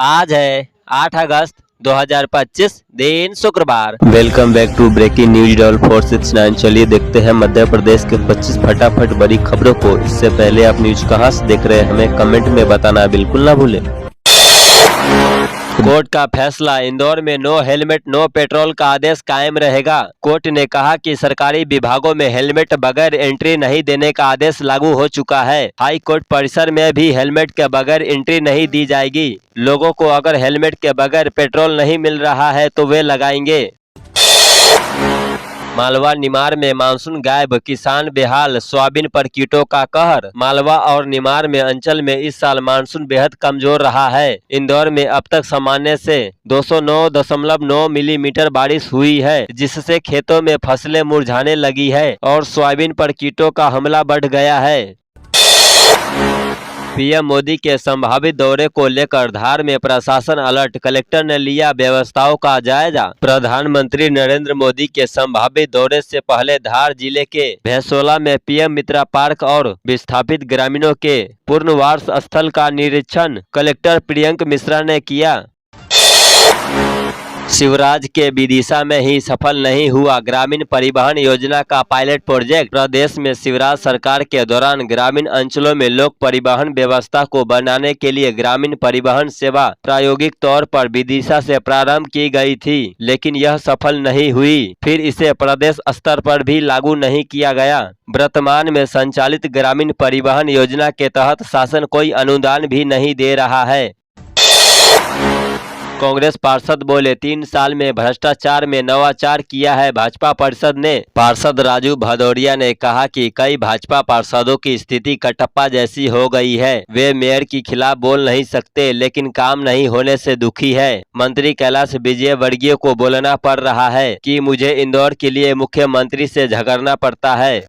आज है 8 अगस्त 2025 दिन शुक्रवार। Welcome back to breaking news डॉल 469। चलिए देखते हैं मध्य प्रदेश के 25 फटाफट बड़ी खबरों को। इससे पहले आप न्यूज कहां से देख रहे हैं हमें कमेंट में बताना बिल्कुल ना भूलें। कोर्ट का फैसला, इंदौर में नो हेलमेट नो पेट्रोल का आदेश कायम रहेगा। कोर्ट ने कहा कि सरकारी विभागों में हेलमेट बगैर एंट्री नहीं देने का आदेश लागू हो चुका है। हाई कोर्ट परिसर में भी हेलमेट के बगैर एंट्री नहीं दी जाएगी। लोगों को अगर हेलमेट के बगैर पेट्रोल नहीं मिल रहा है तो वे लगाएंगे। मालवा निमार में मानसून गायब, किसान बेहाल, सोयाबीन पर कीटों का कहर। मालवा और निमार में अंचल में इस साल मानसून बेहद कमजोर रहा है। इंदौर में अब तक सामान्य से 209.9 मिलीमीटर बारिश हुई है, जिससे खेतों में फसलें मुरझाने लगी है और सोयाबीन पर कीटों का हमला बढ़ गया है। पीएम मोदी के संभावित दौरे को लेकर धार में प्रशासन अलर्ट, कलेक्टर ने लिया व्यवस्थाओं का जायजा। प्रधानमंत्री नरेंद्र मोदी के संभावित दौरे से पहले धार जिले के भैंसोला में पीएम मित्रा पार्क और विस्थापित ग्रामीणों के पुनर्वास स्थल का निरीक्षण कलेक्टर प्रियंक मिश्रा ने किया। शिवराज के विदिशा में ही सफल नहीं हुआ ग्रामीण परिवहन योजना का पायलट प्रोजेक्ट। प्रदेश में शिवराज सरकार के दौरान ग्रामीण अंचलों में लोक परिवहन व्यवस्था को बनाने के लिए ग्रामीण परिवहन सेवा प्रायोगिक तौर पर विदिशा से प्रारंभ की गई थी, लेकिन यह सफल नहीं हुई। फिर इसे प्रदेश स्तर पर भी लागू नहीं किया गया। वर्तमान में संचालित ग्रामीण परिवहन योजना के तहत शासन कोई अनुदान भी नहीं दे रहा है। कांग्रेस पार्षद बोले 3 साल में भ्रष्टाचार में नवाचार किया है भाजपा पार्षद ने। पार्षद राजू भदौरिया ने कहा कि कई भाजपा पार्षदों की स्थिति कटप्पा जैसी हो गई है। वे मेयर के खिलाफ बोल नहीं सकते, लेकिन काम नहीं होने से दुखी है। मंत्री कैलाश विजयवर्गीय को बोलना पड़ रहा है कि मुझे इंदौर के लिए मुख्यमंत्री से झगड़ना पड़ता है।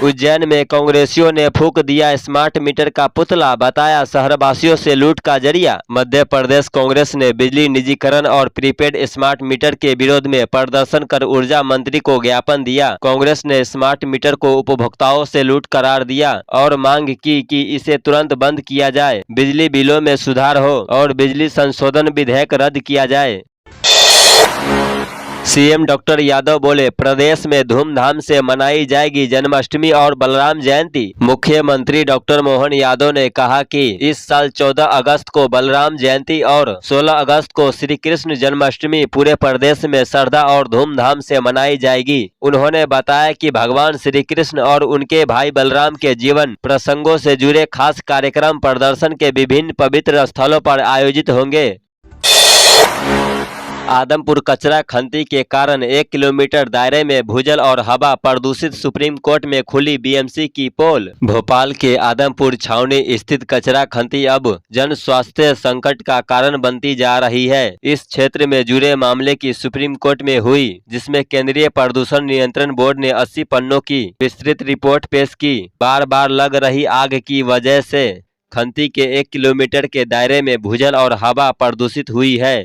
उज्जैन में कांग्रेसियों ने फूंक दिया स्मार्ट मीटर का पुतला, बताया शहरवासियों से लूट का जरिया। मध्य प्रदेश कांग्रेस ने बिजली निजीकरण और प्रीपेड स्मार्ट मीटर के विरोध में प्रदर्शन कर ऊर्जा मंत्री को ज्ञापन दिया। कांग्रेस ने स्मार्ट मीटर को उपभोक्ताओं से लूट करार दिया और मांग की कि इसे तुरंत बंद किया जाए, बिजली बिलों में सुधार हो और बिजली संशोधन विधेयक रद्द किया जाए। सीएम डॉक्टर यादव बोले प्रदेश में धूमधाम से मनाई जाएगी जन्माष्टमी और बलराम जयंती। मुख्यमंत्री डॉक्टर मोहन यादव ने कहा कि इस साल 14 अगस्त को बलराम जयंती और 16 अगस्त को श्री कृष्ण जन्माष्टमी पूरे प्रदेश में श्रद्धा और धूमधाम से मनाई जाएगी। उन्होंने बताया कि भगवान श्री कृष्ण और उनके भाई बलराम के जीवन प्रसंगों से जुड़े खास कार्यक्रम प्रदर्शन के विभिन्न पवित्र स्थलों पर आयोजित होंगे। आदमपुर कचरा खंती के कारण 1 किलोमीटर दायरे में भूजल और हवा प्रदूषित, सुप्रीम कोर्ट में खुली बीएमसी की पोल। भोपाल के आदमपुर छावनी स्थित कचरा खंती अब जन स्वास्थ्य संकट का कारण बनती जा रही है। इस क्षेत्र में जुड़े मामले की सुप्रीम कोर्ट में हुई, जिसमें केंद्रीय प्रदूषण नियंत्रण बोर्ड ने 80 पन्नों की विस्तृत रिपोर्ट पेश की। बार बार लग रही आग की वजह से खंती के 1 किलोमीटर के दायरे में भूजल और हवा प्रदूषित हुई है।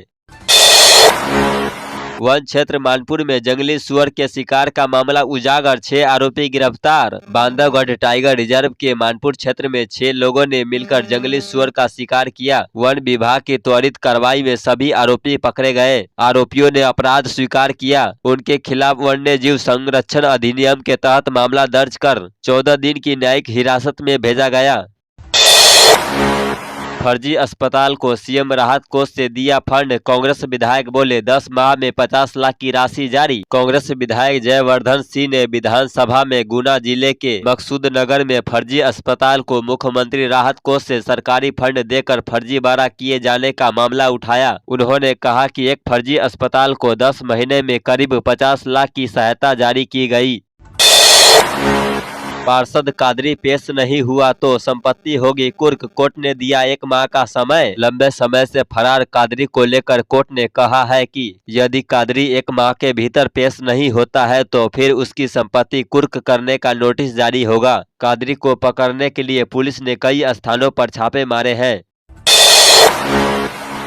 वन क्षेत्र मानपुर में जंगली सुअर के शिकार का मामला उजागर, 6 आरोपी गिरफ्तार। बांधवगढ़ टाइगर रिजर्व के मानपुर क्षेत्र में 6 लोगों ने मिलकर जंगली सुअर का शिकार किया। वन विभाग की त्वरित कार्रवाई में सभी आरोपी पकड़े गए। आरोपियों ने अपराध स्वीकार किया। उनके खिलाफ वन्य जीव संरक्षण अधिनियम के तहत मामला दर्ज कर 14 दिन की न्यायिक हिरासत में भेजा गया। फर्जी अस्पताल को सीएम राहत कोष से दिया फंड, कांग्रेस विधायक बोले 10 माह में 50 लाख की राशि जारी। कांग्रेस विधायक जयवर्धन सिंह ने विधानसभा में गुना जिले के मकसूदनगर में फर्जी अस्पताल को मुख्यमंत्री राहत कोष से सरकारी फंड देकर फर्जीवाड़ा किए जाने का मामला उठाया। उन्होंने कहा कि एक फर्जी अस्पताल को 10 महीने में करीब 50 लाख की सहायता जारी की गई। पार्षद कादरी पेश नहीं हुआ तो संपत्ति होगी कुर्क, कोर्ट ने दिया 1 माह का समय। लंबे समय से फरार कादरी को लेकर कोर्ट ने कहा है कि यदि कादरी 1 माह के भीतर पेश नहीं होता है तो फिर उसकी संपत्ति कुर्क करने का नोटिस जारी होगा। कादरी को पकड़ने के लिए पुलिस ने कई स्थानों पर छापे मारे हैं।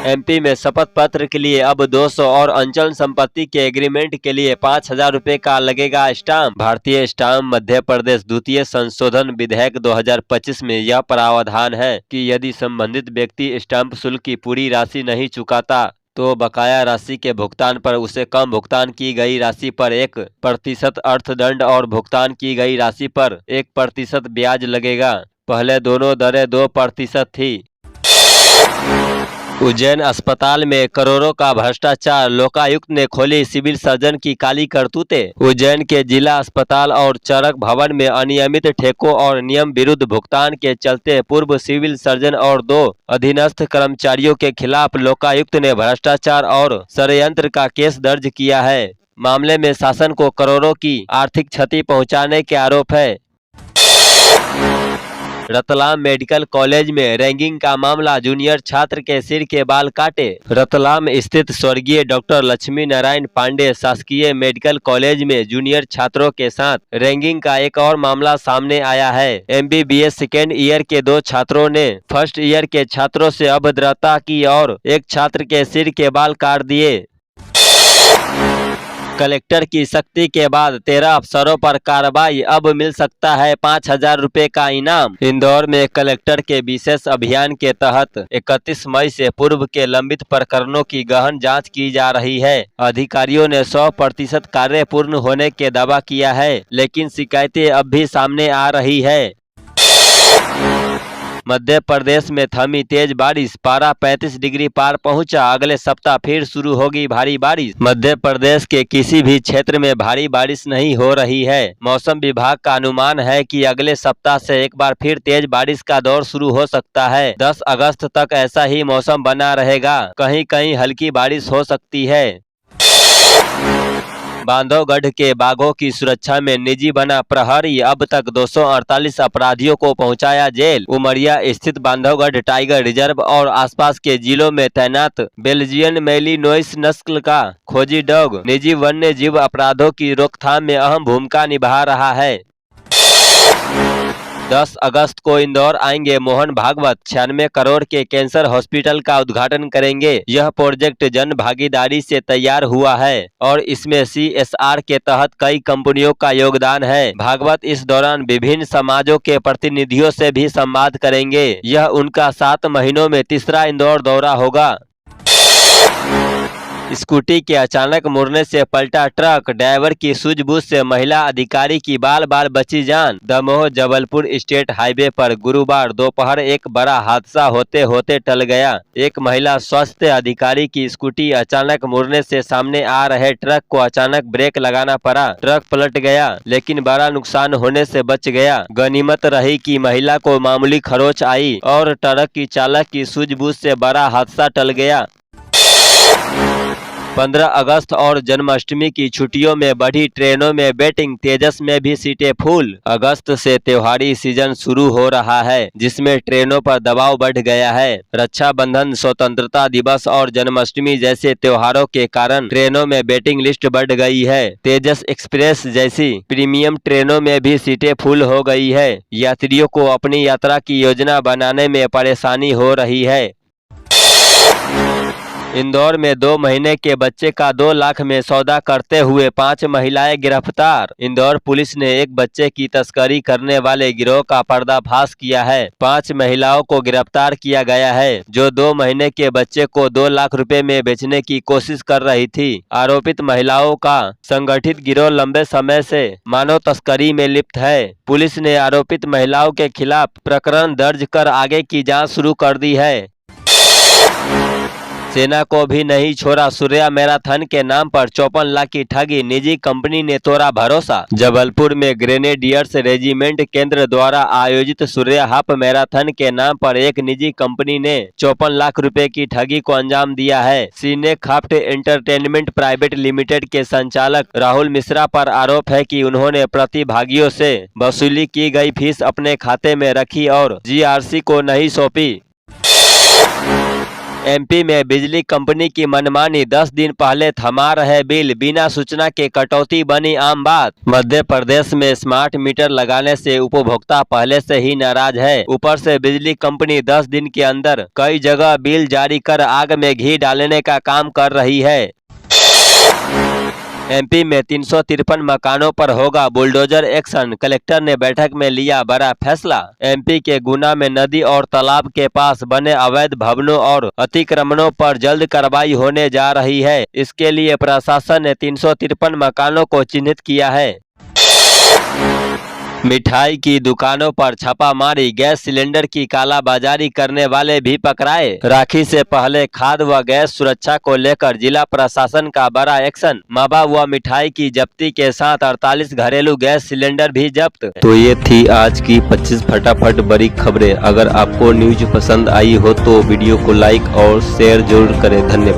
एमपी में शपथ पत्र के लिए अब 200 और अंचल संपत्ति के एग्रीमेंट के लिए 5,000 रुपए का लगेगा स्टाम्प। भारतीय स्टाम्प मध्य प्रदेश द्वितीय संशोधन विधेयक 2025 में यह प्रावधान है कि यदि संबंधित व्यक्ति स्टाम्प शुल्क की पूरी राशि नहीं चुकाता तो बकाया राशि के भुगतान पर उसे कम भुगतान की गई राशि पर 1% अर्थदंड और भुगतान की गई राशि पर 1% ब्याज लगेगा। पहले दोनों दरें 2% थी। उज्जैन अस्पताल में करोड़ों का भ्रष्टाचार, लोकायुक्त ने खोली सिविल सर्जन की काली करतूतें। उज्जैन के जिला अस्पताल और चरक भवन में अनियमित ठेकों और नियम विरुद्ध भुगतान के चलते पूर्व सिविल सर्जन और 2 अधीनस्थ कर्मचारियों के खिलाफ लोकायुक्त ने भ्रष्टाचार और षड्यंत्र का केस दर्ज किया है। मामले में शासन को करोड़ों की आर्थिक क्षति पहुँचाने के आरोप है। रतलाम मेडिकल कॉलेज में रैगिंग का मामला, जूनियर छात्र के सिर के बाल काटे। रतलाम स्थित स्वर्गीय डॉक्टर लक्ष्मी नारायण पांडे शासकीय मेडिकल कॉलेज में जूनियर छात्रों के साथ रैगिंग का एक और मामला सामने आया है। MBBS सेकेंड ईयर के 2 छात्रों ने फर्स्ट ईयर के छात्रों से अभद्रता की और एक छात्र के सिर के बाल काट दिए। कलेक्टर की सख्ती के बाद 13 अफसरों पर कार्रवाई, अब मिल सकता है 5,000 रुपए का इनाम। इंदौर में कलेक्टर के विशेष अभियान के तहत 31 मई से पूर्व के लंबित प्रकरणों की गहन जांच की जा रही है। अधिकारियों ने 100% कार्य पूर्ण होने के दावा किया है, लेकिन शिकायतें अब भी सामने आ रही है। मध्य प्रदेश में थमी तेज बारिश, पारा 35 डिग्री पार पहुंचा। अगले सप्ताह फिर शुरू होगी भारी बारिश। मध्य प्रदेश के किसी भी क्षेत्र में भारी बारिश नहीं हो रही है। मौसम विभाग का अनुमान है कि अगले सप्ताह से एक बार फिर तेज बारिश का दौर शुरू हो सकता है। 10 अगस्त तक ऐसा ही मौसम बना रहेगा। कहीं कहीं हल्की बारिश हो सकती है। बांधवगढ़ के बाघों की सुरक्षा में निजी बना प्रहरी, अब तक 248 अपराधियों को पहुंचाया जेल। उमरिया स्थित बांधवगढ़ टाइगर रिजर्व और आसपास के जिलों में तैनात बेल्जियन मैलिनोइस नस्ल का खोजी डॉग निजी वन्य जीव अपराधों की रोकथाम में अहम भूमिका निभा रहा है। 10 अगस्त को इंदौर आएंगे मोहन भागवत, 96 करोड़ के कैंसर हॉस्पिटल का उद्घाटन करेंगे। यह प्रोजेक्ट जन भागीदारी से तैयार हुआ है और इसमें CSR के तहत कई कंपनियों का योगदान है। भागवत इस दौरान विभिन्न समाजों के प्रतिनिधियों से भी संवाद करेंगे। यह उनका 7 महीनों में तीसरा इंदौर दौरा होगा। स्कूटी के अचानक मुड़ने से पलटा ट्रक, ड्राइवर की सूझबूझ से महिला अधिकारी की बाल बाल बची जान। दमोह जबलपुर स्टेट हाईवे पर गुरुवार दोपहर एक बड़ा हादसा होते होते टल गया। एक महिला स्वास्थ्य अधिकारी की स्कूटी अचानक मुड़ने से सामने आ रहे ट्रक को अचानक ब्रेक लगाना पड़ा। ट्रक पलट गया, लेकिन बड़ा नुकसान होने से बच गया। गनीमत रही कि महिला को मामूली खरोंच आई और ट्रक की चालक की सूझबूझ से बड़ा हादसा टल गया। 15 अगस्त और जन्माष्टमी की छुट्टियों में बढ़ी ट्रेनों में वेटिंग, तेजस में भी सीटें फुल। अगस्त से त्योहारी सीजन शुरू हो रहा है, जिसमें ट्रेनों पर दबाव बढ़ गया है। रक्षाबंधन, स्वतंत्रता दिवस और जन्माष्टमी जैसे त्योहारों के कारण ट्रेनों में वेटिंग लिस्ट बढ़ गई है। तेजस एक्सप्रेस जैसी प्रीमियम ट्रेनों में भी सीटें फुल हो गई है। यात्रियों को अपनी यात्रा की योजना बनाने में परेशानी हो रही है। इंदौर में 2 महीने के बच्चे का 2 लाख में सौदा करते हुए 5 महिलाएं गिरफ्तार। इंदौर पुलिस ने एक बच्चे की तस्करी करने वाले गिरोह का पर्दाफाश किया है। 5 महिलाओं को गिरफ्तार किया गया है, जो 2 महीने के बच्चे को 2 लाख रुपए में बेचने की कोशिश कर रही थी। आरोपित महिलाओं का संगठित गिरोह लंबे समय से मानव तस्करी में लिप्त है। पुलिस ने आरोपित महिलाओं के खिलाफ प्रकरण दर्ज कर आगे की जाँच शुरू कर दी है। सेना को भी नहीं छोड़ा, सूर्या मैराथन के नाम पर 54 लाख की ठगी, निजी कंपनी ने तोड़ा भरोसा। जबलपुर में ग्रेनेडियर्स रेजिमेंट केंद्र द्वारा आयोजित सूर्या हाफ मैराथन के नाम पर एक निजी कंपनी ने 54 लाख रुपए की ठगी को अंजाम दिया है। सिनेक्राफ्ट एंटरटेनमेंट प्राइवेट लिमिटेड के संचालक राहुल मिश्रा पर आरोप है कि उन्होंने प्रतिभागियों से वसूली की गई फीस अपने खाते में रखी और GRC को नहीं सौंपी। एमपी में बिजली कंपनी की मनमानी, 10 दिन पहले थमा रहे बिल, बिना सूचना के कटौती बनी आम बात। मध्य प्रदेश में स्मार्ट मीटर लगाने से उपभोक्ता पहले से ही नाराज है। ऊपर से बिजली कंपनी 10 दिन के अंदर कई जगह बिल जारी कर आग में घी डालने का काम कर रही है। एमपी में 353 मकानों पर होगा बुलडोजर एक्शन, कलेक्टर ने बैठक में लिया बड़ा फैसला। एमपी के गुना में नदी और तालाब के पास बने अवैध भवनों और अतिक्रमणों पर जल्द कार्रवाई होने जा रही है। इसके लिए प्रशासन ने 353 मकानों को चिन्हित किया है। मिठाई की दुकानों पर छापामारी, गैस सिलेंडर की कालाबाजारी करने वाले भी पकड़ाए। राखी से पहले खाद्य व गैस सुरक्षा को लेकर जिला प्रशासन का बड़ा एक्शन, मावा व मिठाई की जब्ती के साथ 48 घरेलू गैस सिलेंडर भी जब्त। तो ये थी आज की 25 फटाफट बड़ी खबरें। अगर आपको न्यूज पसंद आई हो तो वीडियो को लाइक और शेयर जरूर करें। धन्यवाद।